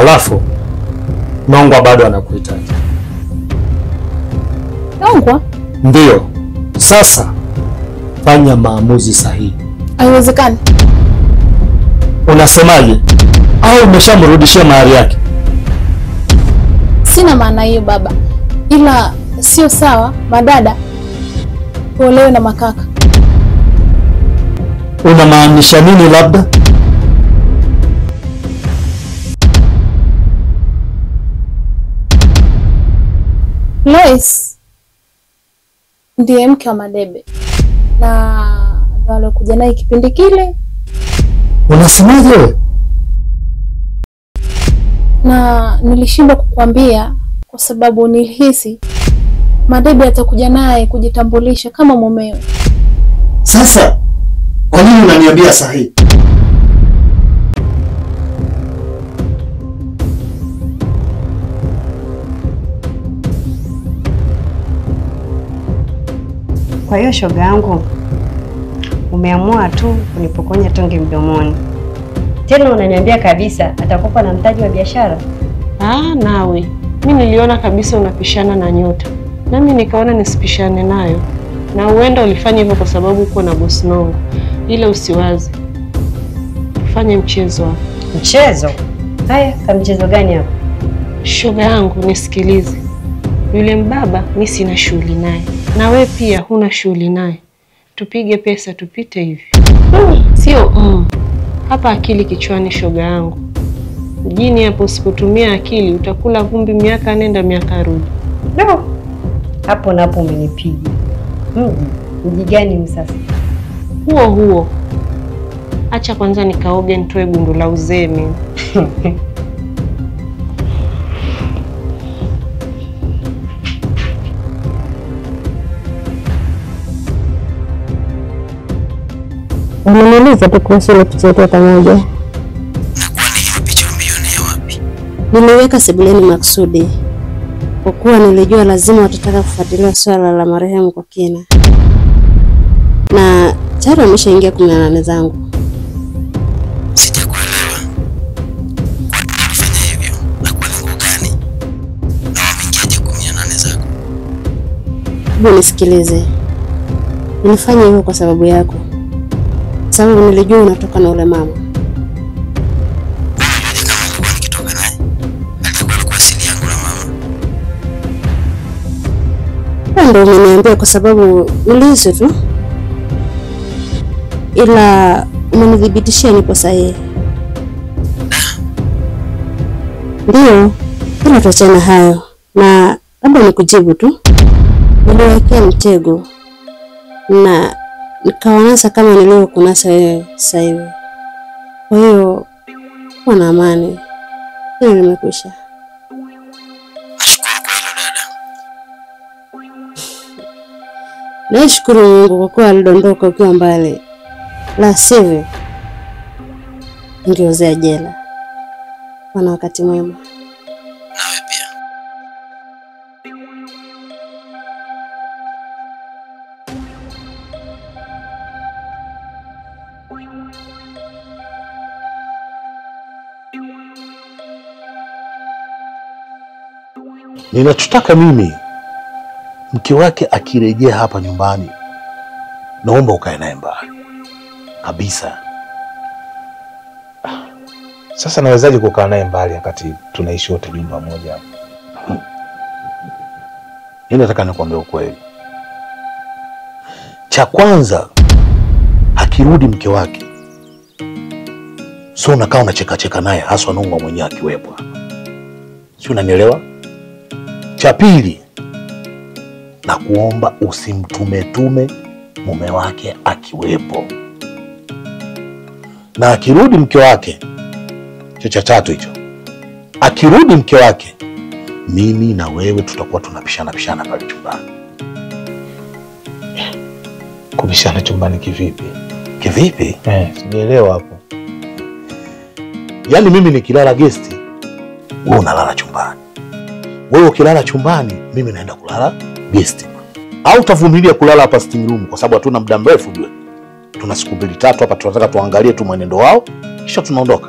Halafu Nongwa bado anakuhitaji. Nongwa? Ndio. Sasa fanya maamuzi sahihi. Haiwezekani. Unasemaje? Au umeshamrudishia mahari yake? Sina maana hiyo baba. Ila sio sawa madada kuolewe na makaka. Unamaanisha nini labda? Lois ndiye mke wa Madebe na ndo alokuja naye kipindi kile. Unasemaje wewe? Na nilishindwa kukwambia kwa sababu nilihisi Madebe atakuja naye kujitambulisha kama mumewe. Sasa kwa nini unaniambia sahihi? Kwa hiyo shoga yangu, umeamua tu kunipokonya tonge mdomoni. Tena unaniambia kabisa atakupa na mtaji wa biashara? Nawe. Mimi niliona kabisa unapishana na Nyota. Nami nikaona nisipishane nayo. Na uenda ulifanya hivyo kwa sababu uko na boss Nongo. Ila usiwazi. Fanye mchezo hapo. Mchezo? Haya, kama mchezo gani hapo? Shoga yangu nisikilize. Yule mbaba mimi sina shughuli naye. Na we pia huna shughuli naye. Tupige pesa tupite hivi. Sio hapa akili kichwani shoga yangu. Mjini hapo usipotumia akili utakula vumbi miaka nenda miaka rudi. No. Hapo napo umenipiga. Mji gani sasa? Huo. Acha kwanza nikaoge nitoe gundu la uzee mimi. Unaniuliza tu kuhusu ile picha yetu pamoja. Na kwani hiyo picha umeionea wapi? Niliweka sebuleni maksudi. Kwa kuwa nilijua lazima watataka kufuatilia swala la marehemu kwa kina. Na tayari wameshaingia 18 zangu. Sijakuelewa. Kwa nini ulifanya hivyo? Na kwa lengo gani? Na wameingiaje 18 zako? Hebu nisikilize. Nilifanya hivyo kwa sababu yako. Sababu nilijua unatoka na ule mama. Unajua kama nilikuwa nikitoka naye? Alikuwa asili yangu na mama. Ndio umeniambia kwa sababu ulihisi tu. Ila umenithibitishia nipo sahihi. Ndio, ila tuachane hayo. Na labda nikujibu tu. Niliwekea mtego. Na nikawanasa kama nilivyokunasa wewe sasa hivi. Kwa hiyo kuwa na amani. Hilo limekwisha. Nashukuru kwa hilo dada. Nashukuru Mungu kwa kuwa alidondoka ukiwa mbali. La sivyo ningeozea jela. Wana wakati mwema. Nawe pia. Ninachotaka mimi, mke wake akirejea hapa nyumbani, naomba ukae naye mbali kabisa. Sasa nawezaje kukaa naye mbali wakati tunaishi wote nyumba moja hapa? Mimi nataka nikwambie ukweli. Cha kwanza, akirudi mke wake, sio unakaa unacheka naye, haswa Nongwa mwenyewe akiwepo hapa. Sio, unanielewa? Cha pili, na kuomba usimtume mume wake akiwepo. Na akirudi mke wake, cha tatu hicho. Akirudi mke wake, mimi na wewe tutakuwa tunapishana pale chumbani. Kubishana chumbani kivipi? Kivipi? Sijaelewa hapo. Yaani mimi nikilala guest, wewe unalala chumbani. Wewe ukilala chumbani, mimi naenda kulala guest. Au utavumilia kulala hapa sitting room kwa sababu hatuna muda mrefu jua. Tuna siku 2-3 hapa, tunataka tuangalie tu mwenendo wao kisha tunaondoka.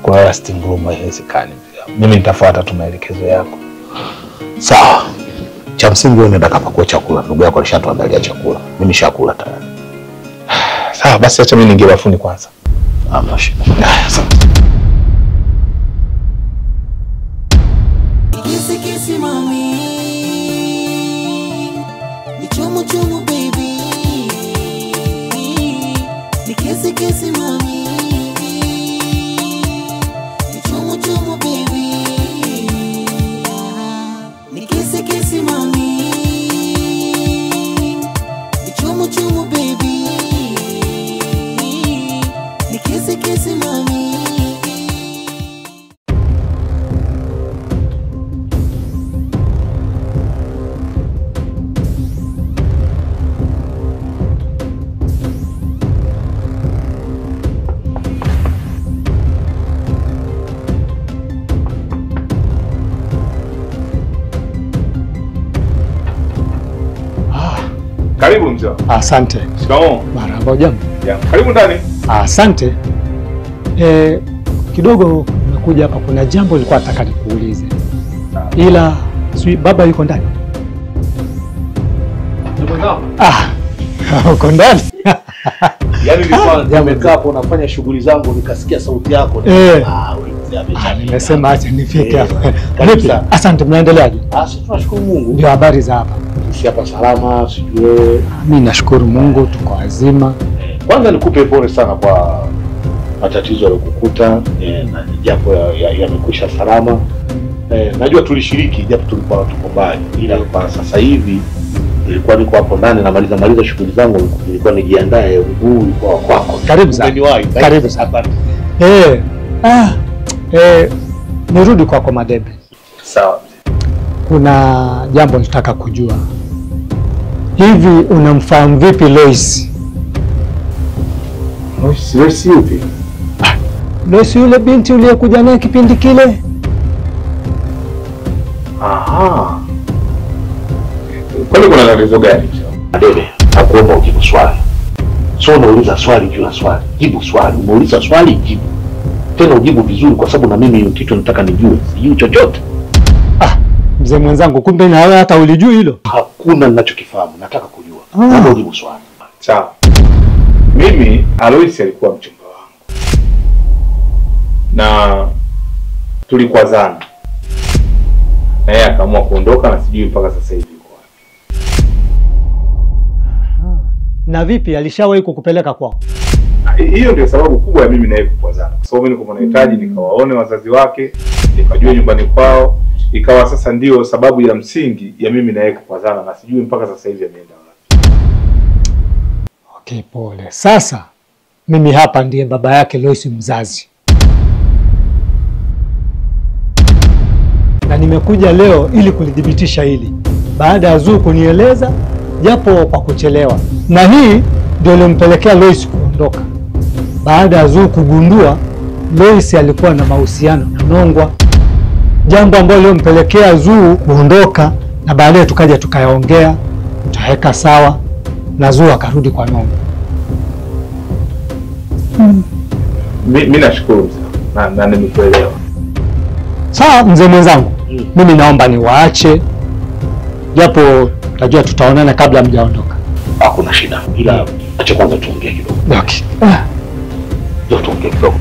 Kwa resting room haiwezekani. Mimi nitafuata tu maelekezo yako. Sawa. Cha msingi wewe nenda kapakua chakula. Ndugu yako alishatuandalia chakula. Mimi shakula tayari. Sawa, basi acha mimi niingie bafuni kwanza. Hamna shida. Sawa. Kisi kisi mami, ni chumu chumu baby, ni kisi kisi mami, ni chumu chumu baby, ni kisi kisi mami, ni chumu chumu baby, ni kisi kisi mami. Karibu mzee. Asante. Shikamoo. Marhaba, jambo. Ya, karibu ndani. Asante. Kidogo nimekuja hapa, kuna jambo nilikuwa nataka nikuulize. Ila sui baba yuko ndani? Uko ndani? Yaani nilikuwa nimekaa hapo nafanya shughuli zangu nikasikia sauti yako. Wewe mzee amesha. Nimesema acha nifike hapa. Karibu Vipi? sana. Asante, mnaendeleaje? Sisi tunashukuru Mungu. Ndio habari za hapa? Sisi hapa salama, sijui wewe. Mimi nashukuru Mungu tuko wazima. Kwanza nikupe pole sana kwa matatizo yalokukuta, na japo yamekwisha salama. Najua tulishiriki japo tulikuwa tuko mbali, ila kwa sasa hivi nilikuwa niko hapo ndani namaliza shughuli zangu, nilikuwa nijiandae mguu kwa kwako. Karibu sana. Karibu sana. Nirudi kwako Madebe. Sawa. Kuna jambo nitaka kujua. Hivi unamfahamu vipi Lois? Lois yupi? Lois yule binti uliyekuja naye kipindi kile? Aha. Kwani kuna tatizo gani? Madebe, nakuomba ujibu swali. Sio unauliza swali juu ya swali. Jibu swali. Umeuliza swali, jibu. Tena ujibu vizuri kwa sababu na mimi kitu nataka nijue. Sijui chochote. Mzee mwenzangu, kumbe na wewe hata ulijui hilo? Hakuna ninachokifahamu, nataka kujua. Naomba ujibu swali. Sawa. Mimi Alois alikuwa mchumba wangu. Na tulikwazana. Na yeye akaamua kuondoka na sijui mpaka sasa hivi yuko wapi. Na vipi, alishawahi kukupeleka kwao? Hiyo ndio sababu kubwa ya mimi na yeye kukwazana. Kwa sababu mimi nilikuwa nahitaji nikawaone wazazi wake, nikajua nyumbani kwao. Ikawa sasa ndio sababu ya msingi ya mimi na yeye kukwazana na sijui mpaka sasa hivi ameenda wapi. Okay, pole. Sasa mimi hapa ndiye baba yake Lois mzazi. Na nimekuja leo ili kulithibitisha hili. Baada ya Zuu kunieleza japo kwa kuchelewa. Na hii ndio ilimpelekea Lois kuondoka. Baada ya Zuu kugundua Lois alikuwa na mahusiano na Nongwa. Jambo ambalo lilompelekea Zuu kuondoka, na baadaye tukaja tukayaongea, tukaweka sawa na Zuu akarudi kwa Nongwa. Mimi nashukuru mzee. Na nimekuelewa. Sawa mzee mwenzangu. Mimi naomba niwaache. Japo tajua tutaonana kabla mjaondoka. Hakuna shida. Ila acha kwanza tuongee kidogo. Okay. Ndio tuongee kidogo.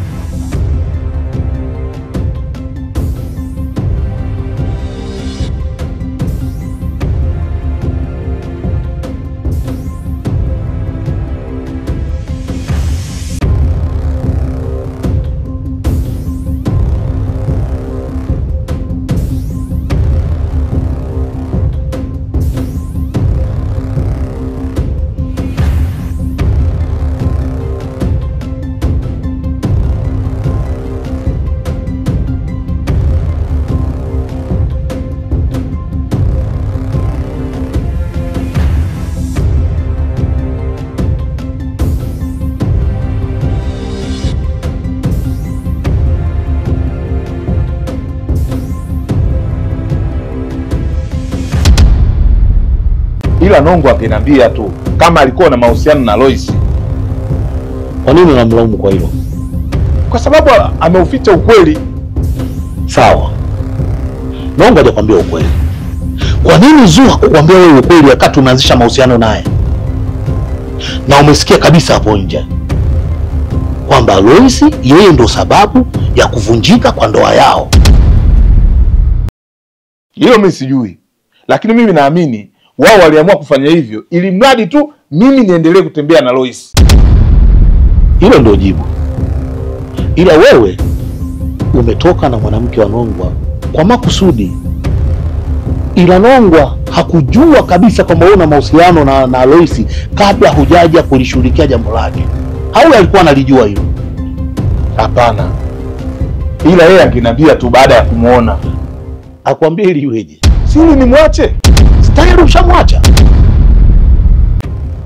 Ila Nongwa akiniambia tu kama alikuwa na mahusiano na Lois. Kwa nini unamlaumu kwa hilo? kwa sababu ameuficha ukweli. Sawa, naomba ngoja kwambia ukweli. Kwa nini Zuu hakukwambia wewe ukweli wakati unaanzisha mahusiano naye? Na umesikia kabisa hapo nje kwamba Lois yeye ndo sababu ya kuvunjika kwa ndoa yao. Hiyo mimi sijui, lakini mimi naamini wao waliamua kufanya hivyo ili mradi tu mimi niendelee kutembea na Lois. Hilo ndio jibu. Ila wewe umetoka na mwanamke wa Nongwa kwa makusudi. Ila Nongwa hakujua kabisa kwamba una mahusiano na Lois kabla hujaja kulishughulikia jambo lake. Au alikuwa analijua hilo? Hapana. Ila yeye angeniambia tu baada ya kumuona. Akwambia ili iweje? Si nimwache? Tayari ushamwacha.